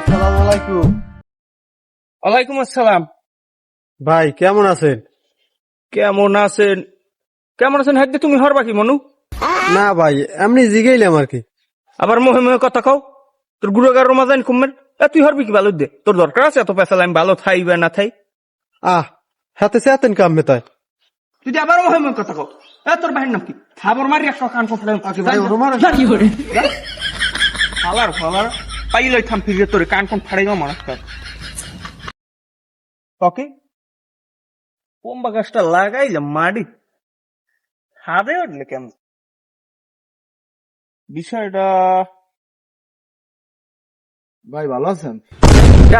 আসসালামু আলাইকুম। ওয়ালাইকুম আসসালাম। ভাই কেমন আছেন? কেমন আছেন? কেমন আছেন হাইতে তুমি হরবা কি মনু? না ভাই, এমনি জিগাইলাম আর কি। আবার মোহে মোহে কথা কও। তোর গুড়াগার রমাজান কুমের তুই হরবি কি ভালো দে, তোর দরকার আছে এত পেশাল আমি ভালো থাই বা না থাই? হাতে চেতেন কাম মেতায়। তুই আবার মোহে মোহে কথা কও। তোর বাহির নাম কি? খাবার মারি একটা কান কপড়ে ভাই রোমার ফালার ফালার পাইলই থাম ফিরে তোর কান কোন ফাড়াইবা মানুষ ওকে কোম্বা গাছটা লাগাইলাম মাটি হাতে উঠলে কেন বিষয়টা ভাই ভালো আছেন?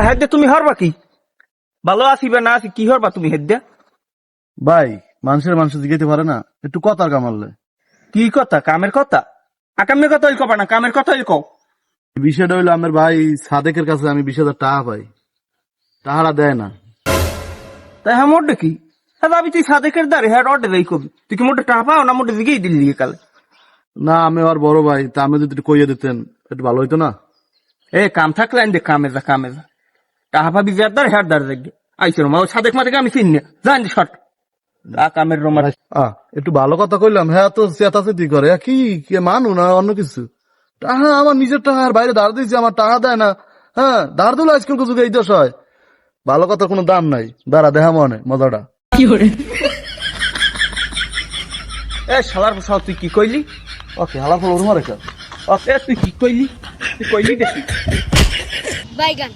হেদ্দে তুমি হরবা কি? ভালো আছি বা না আছি কি হরবা তুমি হেদ্দে? ভাই মানুষ জিগাইতে পারে না, একটু কথার কামারলে। কি কথা? কামের কথা? আকামের কথা হইল কবা না, কামের কথা হইল কও। বিষয়টা হইলো আমার ভাই সাদেকের কাছে আমি 20,000 টাকা পাই, টাকাটা দেয় না। তাই হ্যাঁ মোটে কি? হ্যাঁ ভাবি তুই সাদেকের দ্বারে হ্যাঁ অর্ডে দেই কবি, তুই কি মোটে টাকা পাও না মোটে দিকেই দিল্লি কালে? না আমি আর বড় ভাই, তা আমি যদি একটু কইয়ে দিতেন একটু ভালো হইতো না। কাম থাকলে আইন দে কামে যা টাকা পাবি যার দ্বার হ্যাঁ দ্বার দেখবে আইসো মা সাদেক মাদেকে আমি চিনি জান শর্ট কামের রোমার। একটু ভালো কথা কইলাম, হ্যাঁ তো চেতাচেতি করে, কি মানু না অন্য কিছু। টাকা আমার নিজের টাকা আর বাইরে ধার দিয়েছি, আমার টাকা দেয় না। হ্যাঁ ধার দিলে আজকাল যুগে এই দশ হয়। ভালো কথার কোনো দাম নাই, দাঁড়া দেখা মনে মজাটা। শালার বসাও তুই কি কইলি? ওকে হালা ফল ওর মারে তুই কি কইলি? তুই কইলি দেখি বাইগান